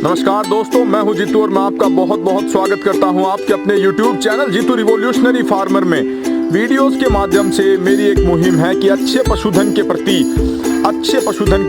नमस्कार दोस्तों, मैं हूं जीतू और मैं आपका बहुत बहुत स्वागत करता हूं आपके अपने YouTube channel Jeetu revolutionary farmer में। वीडियोस के माध्यम से मेरी एक मुहिम है कि अच्छे पशुधन के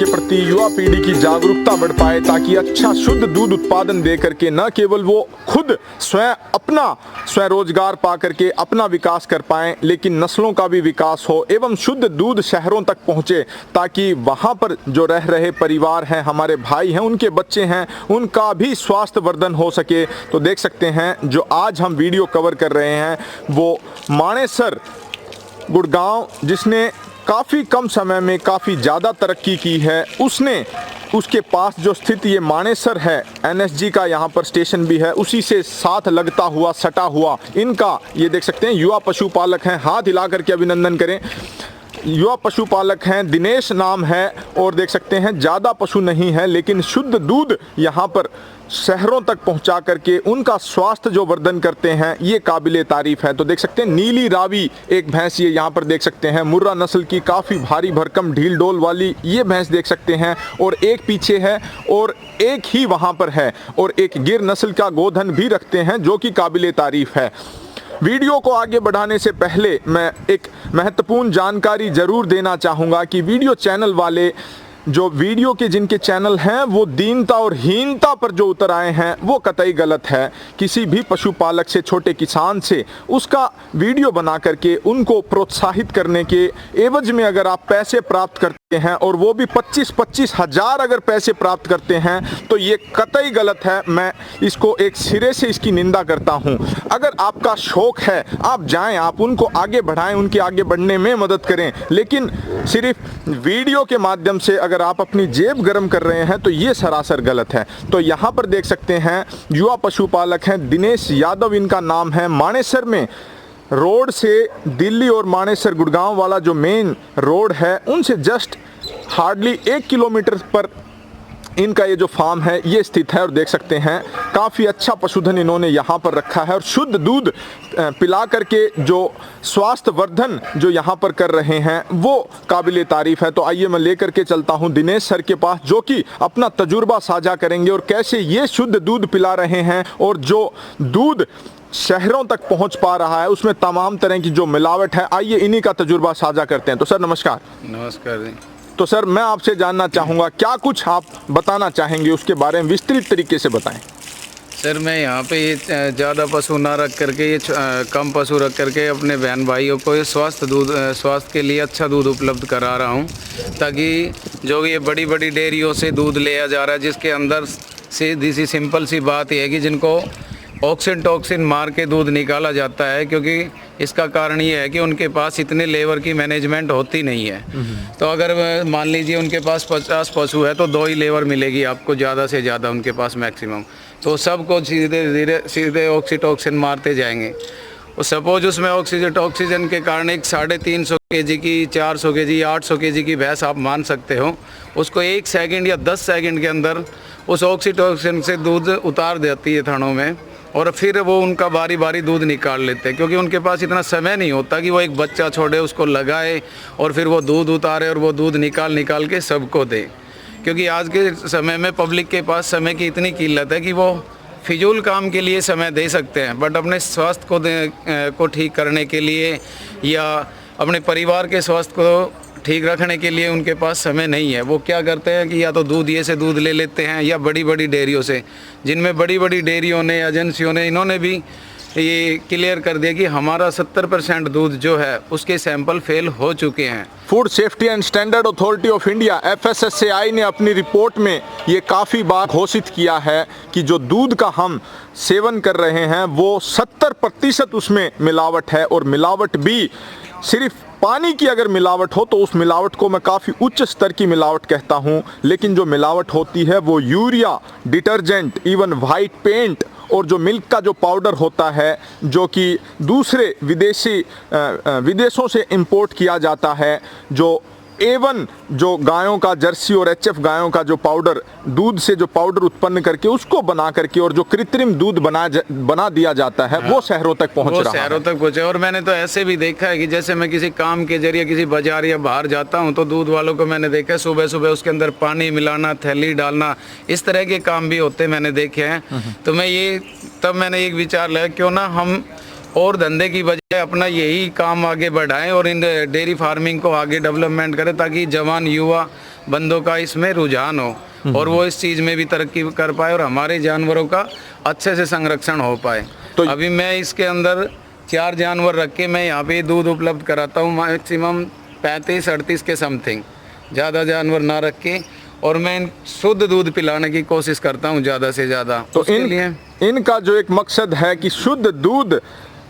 प्रति युवा पीढ़ी की जागरूकता बढ़ पाए, ताकि अच्छा शुद्ध दूध उत्पादन दे करके न केवल वो खुद स्वयं रोजगार पा करके अपना विकास कर पाएं, लेकिन नस्लों का भी विकास हो एवं शुद्ध दूध शहरों तक पहुंचे, ताकि वहां पर जो रह रहे परिवार हैं, हमारे भाई हैं, उनके बच्चे हैं, उनका भी स्वास्थ्य वर्धन हो सके। तो देख सकते हैं जो आज हम वीडियो कवर कर रहे हैं वो मानेसर गुड़गांव, जिसने काफ़ी कम समय में काफ़ी ज़्यादा तरक्की की है, उसके पास जो स्थित ये मानेसर है, NSG का यहाँ पर स्टेशन भी है, उसी से साथ लगता हुआ सटा हुआ इनका ये देख सकते हैं युवा पशुपालक हैं। हाथ हिला करके अभिनंदन करें। युवा पशुपालक हैं, दिनेश नाम है, और देख सकते हैं ज़्यादा पशु नहीं है, लेकिन शुद्ध दूध यहाँ पर शहरों तक पहुँचा करके उनका स्वास्थ्य जो वर्धन करते हैं, ये काबिले तारीफ़ है। तो देख सकते हैं नीली रावी एक भैंस ये यहाँ पर देख सकते हैं, मुर्रा नस्ल की काफ़ी भारी भरकम ढील डोल वाली ये भैंस देख सकते हैं, और एक पीछे है और एक ही वहाँ पर है, और एक गिर नस्ल का गोधन भी रखते हैं जो कि काबिले तारीफ़ है। वीडियो को आगे बढ़ाने से पहले मैं एक महत्वपूर्ण जानकारी ज़रूर देना चाहूँगा कि वीडियो चैनल वाले जो वीडियो के जिनके चैनल हैं वो दीनता और हीनता पर जो उतर आए हैं वो कतई गलत है। किसी भी पशुपालक से, छोटे किसान से उसका वीडियो बना करके उनको प्रोत्साहित करने के एवज में अगर आप पैसे प्राप्त करते हैं, और वो भी 25-25 हज़ार अगर पैसे प्राप्त करते हैं, तो ये कतई गलत है। मैं इसको एक सिरे से इसकी निंदा करता हूँ। अगर आपका शौक है, आप जाएं, आप उनको आगे बढ़ाएं, उनके आगे बढ़ने में मदद करें, लेकिन सिर्फ वीडियो के माध्यम से अगर आप अपनी जेब गर्म कर रहे हैं तो ये सरासर गलत है। तो यहाँ पर देख सकते हैं युवा पशुपालक हैं, दिनेश यादव इनका नाम है। मानेसर में रोड से दिल्ली और मानेसर गुड़गांव वाला जो मेन रोड है, उनसे जस्ट हार्डली 1 किलोमीटर पर इनका ये जो फार्म है ये स्थित है, और देख सकते हैं काफ़ी अच्छा पशुधन इन्होंने यहाँ पर रखा है, और शुद्ध दूध पिला करके जो स्वास्थ्य वर्धन जो यहाँ पर कर रहे हैं वो काबिले तारीफ़ है। तो आइए मैं लेकर के चलता हूँ दिनेश सर के पास, जो कि अपना तजुर्बा साझा करेंगे और कैसे ये शुद्ध दूध पिला रहे हैं, और जो दूध शहरों तक पहुँच पा रहा है उसमें तमाम तरह की जो मिलावट है, आइए इन्हीं का तजुर्बा साझा करते हैं। तो सर नमस्कार। नमस्कार जी। तो सर मैं आपसे जानना चाहूँगा, क्या कुछ आप बताना चाहेंगे उसके बारे में विस्तृत तरीके से बताएं। सर मैं यहाँ पे ये ज़्यादा पशु ना रख करके, ये कम पशु रख करके अपने बहन भाइयों को ये स्वास्थ्य के लिए अच्छा दूध उपलब्ध करा रहा हूँ, ताकि जो ये बड़ी बड़ी डेयरियों से दूध लिया जा रहा है, जिसके अंदर सीधी सी सिंपल सी बात यह है कि जिनको टॉक्सिन मार के दूध निकाला जाता है, क्योंकि इसका कारण ये है कि उनके पास इतने लेबर की मैनेजमेंट होती नहीं है। तो अगर मान लीजिए उनके पास 50 पशु है तो 2 ही लेबर मिलेगी आपको ज़्यादा से ज़्यादा उनके पास मैक्सिमम, तो सबको सीधे ऑक्सीटॉक्सिन मारते जाएंगे। और सपोज उसमें ऑक्सीजन के कारण एक 350 kg की, 400 kg, 800 kg की भैंस आप मान सकते हो, उसको 1 सेकंड या 10 सेकंड के अंदर उस ऑक्सीटॉक्सिन से दूध उतार देती है थनों में, और फिर वो उनका बारी बारी दूध निकाल लेते हैं, क्योंकि उनके पास इतना समय नहीं होता कि वो एक बच्चा छोड़े, उसको लगाए और फिर वो दूध उतारे और वो दूध निकाल के सबको दे। क्योंकि आज के समय में पब्लिक के पास समय की इतनी किल्लत है कि वो फिजूल काम के लिए समय दे सकते हैं, बट अपने स्वास्थ्य को ठीक करने के लिए या अपने परिवार के स्वास्थ्य को ठीक रखने के लिए उनके पास समय नहीं है। वो क्या करते हैं कि या तो दूध ये से दूध ले लेते हैं, या बड़ी बड़ी डेयरियों से, जिनमें बड़ी बड़ी डेयरियों ने, एजेंसियों ने, इन्होंने भी ये क्लियर कर दिया कि हमारा 70% दूध जो है उसके सैंपल फेल हो चुके हैं। Food safety and standard authority of India FSSAI ने अपनी रिपोर्ट में ये काफ़ी बार घोषित किया है कि जो दूध का हम सेवन कर रहे हैं वो 70% उसमें मिलावट है, और मिलावट भी सिर्फ पानी की अगर मिलावट हो तो उस मिलावट को मैं काफ़ी उच्च स्तर की मिलावट कहता हूँ, लेकिन जो मिलावट होती है वो urea, detergent, even white paint, और जो मिल्क का जो पाउडर होता है जो कि दूसरे विदेशों से इंपोर्ट किया जाता है, जो A1 जो गायों का जर्सी और HF गायों का जो पाउडर, दूध से जो पाउडर उत्पन्न करके उसको बना करके और जो कृत्रिम दूध बना दिया जाता है, वो शहरों तक पहुंच रहा है। शहरों तक पहुंचे। और मैंने तो ऐसे भी देखा है कि जैसे मैं किसी काम के जरिए किसी बाजार या बाहर जाता हूं तो दूध वालों को मैंने देखा है सुबह सुबह उसके अंदर पानी मिलाना, थैली डालना, इस तरह के काम भी होते मैंने देखे हैं। तो तब मैंने एक विचार लिया, क्यों ना हम और धंधे की बजाय अपना यही काम आगे बढ़ाएं और इन डेयरी फार्मिंग को आगे डेवलपमेंट करें, ताकि जवान युवा बंदों का इसमें रुझान हो और वो इस चीज़ में भी तरक्की कर पाए और हमारे जानवरों का अच्छे से संरक्षण हो पाए। तो अभी मैं इसके अंदर 4 जानवर रख के मैं यहाँ पे दूध उपलब्ध कराता हूँ, मैक्सिमम 35-38 के समथिंग, ज़्यादा जानवर ना रख के, और मैं शुद्ध दूध पिलाने की कोशिश करता हूँ ज़्यादा से ज़्यादा। तो इनका जो एक मकसद है कि शुद्ध दूध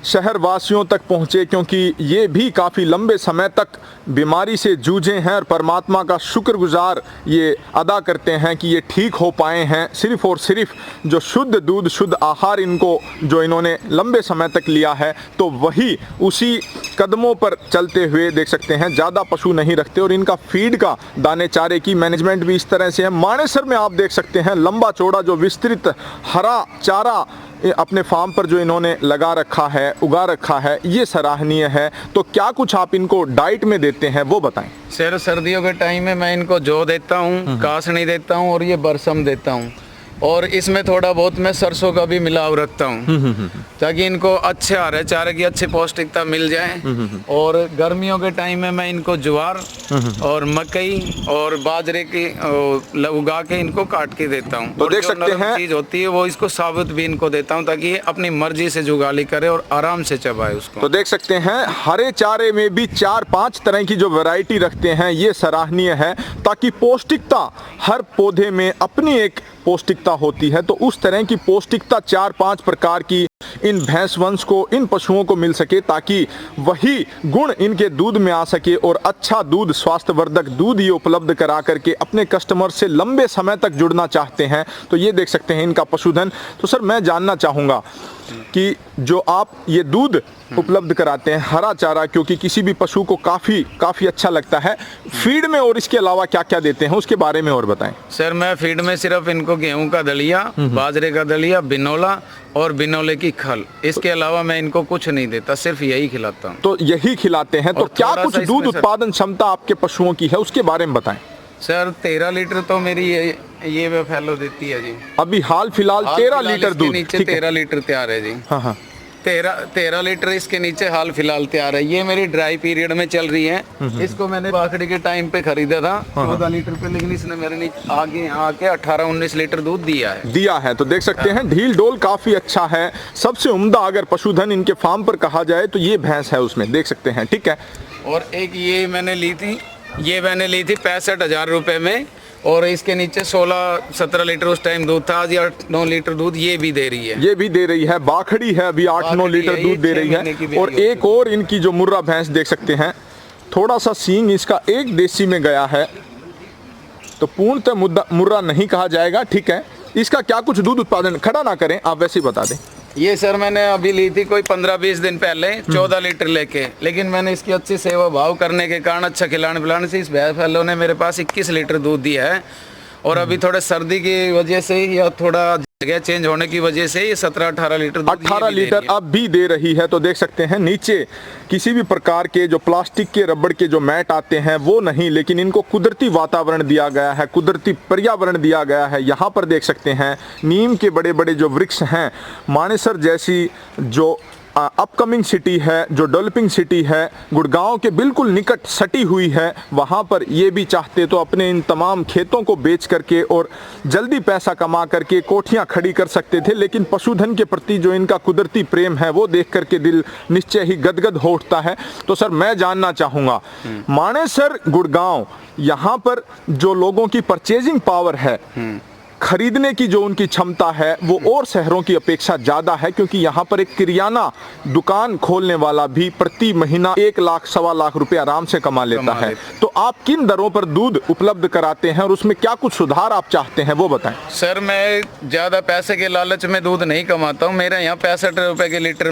शहर वासियों तक पहुँचे, क्योंकि ये भी काफ़ी लंबे समय तक बीमारी से जूझे हैं और परमात्मा का शुक्रगुजार ये अदा करते हैं कि ये ठीक हो पाए हैं। सिर्फ़ और सिर्फ जो शुद्ध दूध, शुद्ध आहार इनको जो इन्होंने लंबे समय तक लिया है, तो वही उसी कदमों पर चलते हुए देख सकते हैं ज़्यादा पशु नहीं रखते। और इनका फीड का, दाने चारे की मैनेजमेंट भी इस तरह से है। मानेसर में आप देख सकते हैं लंबा चौड़ा जो विस्तृत हरा चारा अपने फार्म पर जो इन्होंने लगा रखा है, उगा रखा है, ये सराहनीय है। तो क्या कुछ आप इनको डाइट में देते हैं वो बताएं। सर, सर्दियों के टाइम में मैं इनको जौ देता हूँ, कासनी देता हूँ और ये बरसम देता हूँ, और इसमें थोड़ा बहुत मैं सरसों का भी मिलाव रखता हूँ, ताकि इनको अच्छे हरे चारे की अच्छी पौष्टिकता मिल जाए। और गर्मियों के टाइम में मैं इनको ज्वार और मकई और बाजरे की उगा के इनको काट के देता हूँ। तो देख सकते हैं चीज होती है वो इसको साबुत भी इनको देता हूँ, ताकि ये अपनी मर्जी से जुगाली करे और आराम से चबाए उसको। तो देख सकते हैं हरे चारे में भी 4-5 तरह की जो वैरायटी रखते हैं, ये सराहनीय है, ताकि पौष्टिकता हर पौधे में अपनी एक पौष्टिकता होती है। तो उस तरह की पौष्टिकता 4-5 प्रकार की इन भैंस वंश को, इन पशुओं को मिल सके, ताकि वही गुण इनके दूध में आ सके और अच्छा दूध, स्वास्थ्यवर्धक दूध ये उपलब्ध करा करके अपने कस्टमर से लंबे समय तक जुड़ना चाहते हैं। तो ये देख सकते हैं इनका पशुधन। तो सर, मैं जानना चाहूँगा कि जो आप ये दूध उपलब्ध कराते हैं, हरा चारा, क्योंकि किसी भी पशु को काफ़ी अच्छा लगता है, फीड में और इसके अलावा क्या क्या देते हैं उसके बारे में और बताएं। सर, मैं फीड में सिर्फ इनको गेहूं का दलिया, बाजरे का दलिया, बिनोला और बिनोले की खल, इसके अलावा मैं इनको कुछ नहीं देता, सिर्फ यही खिलाता हूँ। तो यही खिलाते हैं। तो क्या कुछ दूध उत्पादन क्षमता आपके पशुओं की है उसके बारे में बताएं। सर, 13 लीटर तो मेरी ये फैलो देती है जी। अभी हाल फिलहाल 13 लीटर दूध, नीचे 13 लीटर तैयार है जी। हाँ, 13 लीटर इसके नीचे हाल फिलहाल तैयार है। ये मेरी ड्राई पीरियड में चल रही है। इसको मैंने बाखड़ी के टाइम पे खरीदा था 14 लीटर पे, लेकिन इसने मेरे नीचे आगे आके 18-19 लीटर दूध दिया है। तो देख सकते हैं ढील डोल काफी अच्छा है। सबसे उम्दा अगर पशुधन इनके फार्म पर कहा जाए तो ये भैंस है, उसमें देख सकते हैं। ठीक है। और एक ये मैंने ली थी 65,000 रुपए में, और इसके नीचे 16-17 लीटर उस टाइम दूध था। आज 8-9 लीटर दूध ये भी दे रही है। बाखड़ी है, अभी 8-9 लीटर दूध दे रही है। और एक और इनकी जो मुर्रा भैंस देख सकते हैं, थोड़ा सा सींग इसका एक देसी में गया है, तो पूर्णतः मुर्रा नहीं कहा जाएगा। ठीक है। इसका क्या कुछ दूध उत्पादन, खड़ा ना करें आप, वैसे ही बता दें। ये सर मैंने अभी ली थी कोई 15-20 दिन पहले 14 लीटर लेके, लेकिन मैंने इसकी अच्छी सेवा भाव करने के कारण, अच्छा खिलाने पिलाने से इस भैंस वालों ने मेरे पास 21 लीटर दूध दिया है। और अभी थोड़े सर्दी की वजह से या थोड़ा जगह चेंज होने की वजह से ये 17-18 लीटर 18 लीटर अब भी दे रही है। तो देख सकते हैं नीचे किसी भी प्रकार के जो प्लास्टिक के, रबड़ के जो मैट आते हैं वो नहीं, लेकिन इनको कुदरती वातावरण दिया गया है, कुदरती पर्यावरण दिया गया है। यहाँ पर देख सकते हैं नीम के बड़े बड़े जो वृक्ष हैं। मानेसर जैसी जो अपकमिंग सिटी है, जो डेवलपिंग सिटी है, गुड़गांव के बिल्कुल निकट सटी हुई है, वहाँ पर ये भी चाहते तो अपने इन तमाम खेतों को बेच करके और जल्दी पैसा कमा करके कोठियाँ खड़ी कर सकते थे। लेकिन पशुधन के प्रति जो इनका कुदरती प्रेम है वो देख करके दिल निश्चय ही गदगद हो उठता है। तो सर, मैं जानना चाहूँगा, मानेसर गुड़गांव, यहाँ पर जो लोगों की परचेजिंग पावर है, खरीदने की जो उनकी क्षमता है वो और शहरों की अपेक्षा ज़्यादा है, क्योंकि यहाँ पर एक किराना दुकान खोलने वाला भी प्रति महीना 1 लाख सवा लाख रुपए आराम से कमा लेता है। तो आप किन दरों पर दूध उपलब्ध कराते हैं और उसमें क्या कुछ सुधार आप चाहते हैं वो बताएं। सर, मैं ज़्यादा पैसे के लालच में दूध नहीं कमाता हूँ। मेरे यहाँ 65 रुपए के लीटर,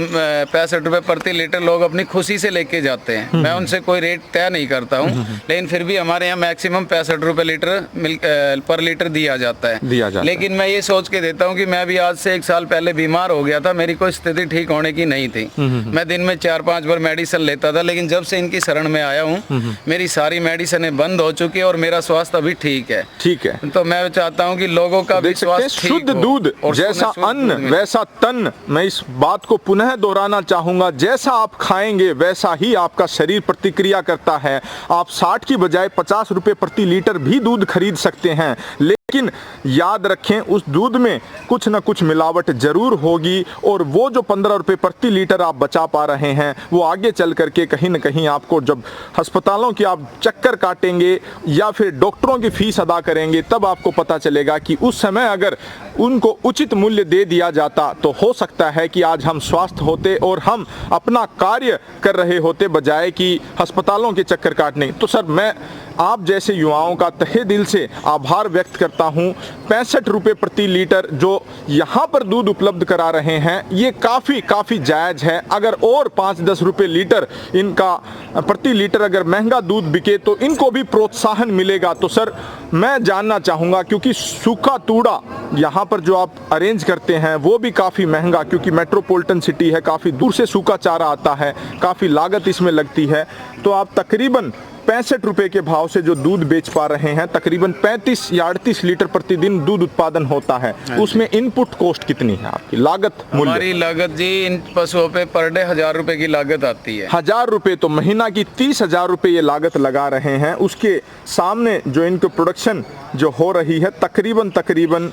65 रुपए प्रति लीटर लोग अपनी खुशी से लेके जाते हैं। मैं उनसे कोई रेट तय नहीं करता हूँ, लेकिन फिर भी हमारे यहाँ मैक्सिमम 65 रुपए लीटर पर लीटर दिया जाता है। लेकिन मैं ये सोच के देता हूँ कि मैं भी आज से 1 साल पहले बीमार हो गया था, मेरी कोई स्थिति ठीक होने की नहीं थी। मैं दिन में 4-5 बार मेडिसिन लेता था, लेकिन जब से इनकी शरण में आया हूँ मेरी सारी मेडिसिन बंद हो चुकी है और मेरा स्वास्थ्य अभी ठीक है। तो मैं चाहता हूँ कि लोगों का भी स्वास्थ्य शुद्ध दूध, जैसा अन्न वैसा तन। मैं इस बात को पुनः दोहराना चाहूंगा, जैसा आप खाएंगे वैसा ही आपका शरीर प्रतिक्रिया करता है। आप 60 की बजाय 50 रुपए प्रति लीटर भी दूध खरीद सकते हैं, लेकिन याद रखें उस दूध में कुछ न कुछ मिलावट जरूर होगी, और वो जो 15 रुपए प्रति लीटर आप बचा पा रहे हैं वो आगे चल करके कहीं न कहीं आपको, जब अस्पतालों की आप चक्कर काटेंगे या फिर डॉक्टरों की फीस अदा करेंगे, तब आपको पता चलेगा कि उस समय अगर उनको उचित मूल्य दे दिया जाता तो हो सकता है कि आज हम स्वस्थ होते और हम अपना कार्य कर रहे होते, बजाय कि अस्पतालों के चक्कर काटने। तो सर, मैं आप जैसे युवाओं का तहे दिल से आभार व्यक्त करता हूं। 65 रुपए प्रति लीटर जो यहां पर दूध उपलब्ध करा रहे हैं ये काफ़ी जायज़ है। अगर और 5-10 रुपए लीटर इनका प्रति लीटर अगर महंगा दूध बिके तो इनको भी प्रोत्साहन मिलेगा। तो सर, मैं जानना चाहूँगा, क्योंकि सूखा तूड़ा यहाँ पर जो आप अरेंज करते हैं वो भी काफ़ी महंगा, क्योंकि मेट्रोपॉलिटन सिटी है, काफ़ी दूर से सूखा चारा आता है, काफ़ी लागत इसमें लगती है। तो आप तकरीबन 65 रुपए के भाव से जो दूध बेच पा रहे हैं, तकरीबन 35 या 38 लीटर प्रतिदिन दूध उत्पादन होता है। उसमें इनपुट कॉस्ट कितनी है आपकी लागत? हमारी लागत जी इन पशुओं पे पर डे 1000 रुपए की लागत आती है। 1000 रुपए, तो महीना की 30,000 रुपए ये लागत लगा रहे हैं। उसके सामने जो इनको प्रोडक्शन जो हो रही है तकरीबन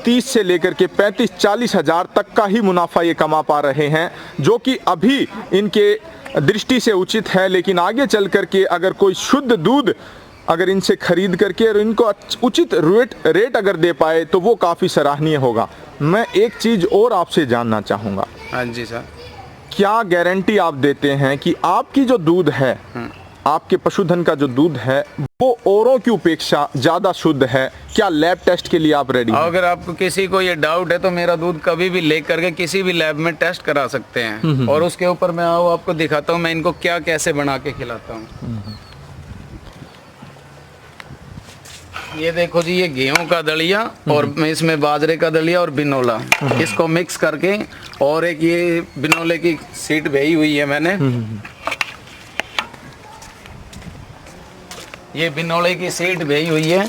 30 से लेकर के 35-40 हजार तक का ही मुनाफा ये कमा पा रहे हैं, जो कि अभी इनके दृष्टि से उचित है। लेकिन आगे चल करके अगर कोई शुद्ध दूध अगर इनसे खरीद करके और इनको उचित रेट अगर दे पाए तो वो काफ़ी सराहनीय होगा। मैं एक चीज़ और आपसे जानना चाहूँगा। हाँ जी सर। क्या गारंटी आप देते हैं कि आपकी जो दूध है, आपके पशुधन का जो दूध है वो औरों की अपेक्षा ज़्यादा शुद्ध है? क्या लैब टेस्ट के लिए आप रेडी हैं? अगर आपको किसी को ये डाउट है तो मेरा दूध कभी भी ले करके किसी भी लैब में टेस्ट करा सकते हैं, और उसके ऊपर मैं आपको दिखाता हूँ मैं इनको क्या कैसे बना के खिलाता हूँ। ये देखो जी, ये गेहूं का दलिया और इसमें बाजरे का दलिया और बिनोला, इसको मिक्स करके, और एक ये बिनोले की सीट भेजी हुई है मैंने, ये बिनोले की सीट भेजी हुई है,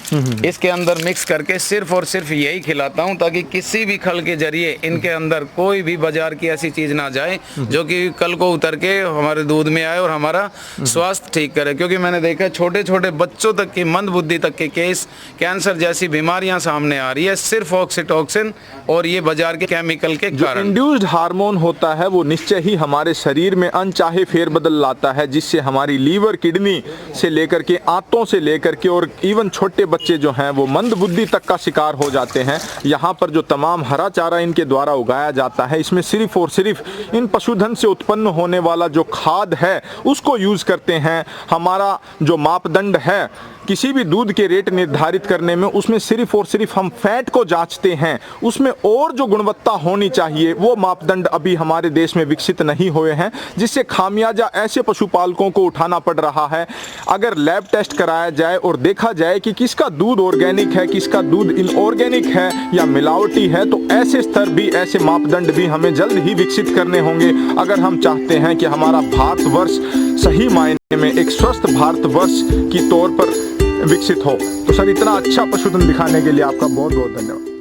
इसके अंदर मिक्स करके सिर्फ और सिर्फ यही खिलाता हूं, ताकि किसी भी खल के जरिए इनके अंदर कोई भी बाजार की ऐसी चीज ना जाए जो कि कल को उतर के हमारे दूध में आए और हमारा स्वास्थ्य ठीक करे। क्योंकि मैंने देखा छोटे छोटे बच्चों तक की मंद बुद्धि तक के केस, कैंसर जैसी बीमारियां सामने आ रही है सिर्फ ऑक्सीटॉक्सिन और ये बाजार के केमिकल के कारण। इंड्यूस्ड हार्मोन होता है वो निश्चय ही हमारे शरीर में अनचाहे फेरबदल लाता है, जिससे हमारी लीवर, किडनी से लेकर के से लेकर के और इवन छोटे बच्चे जो हैं वो मंद बुद्धि तक का शिकार हो जाते हैं। यहाँ पर जो तमाम हरा चारा इनके द्वारा उगाया जाता है, इसमें सिर्फ और सिर्फ इन पशुधन से उत्पन्न होने वाला जो खाद है उसको यूज करते हैं। हमारा जो मापदंड है किसी भी दूध के रेट निर्धारित करने में, उसमें सिर्फ और सिर्फ हम फैट को जांचते हैं, उसमें और जो गुणवत्ता होनी चाहिए वो मापदंड अभी हमारे देश में विकसित नहीं हुए हैं, जिससे खामियाजा ऐसे पशुपालकों को उठाना पड़ रहा है। अगर लैब टेस्ट कराया जाए और देखा जाए कि किसका दूध ऑर्गेनिक है, किसका दूध इनऑर्गेनिक है या मिलावटी है, तो ऐसे स्तर भी, ऐसे मापदंड भी हमें जल्द ही विकसित करने होंगे अगर हम चाहते हैं कि हमारा भारतवर्ष सही मायने में एक स्वस्थ भारतवर्ष की तौर पर विकसित हो। तो सर, इतना अच्छा पशुधन दिखाने के लिए आपका बहुत बहुत धन्यवाद।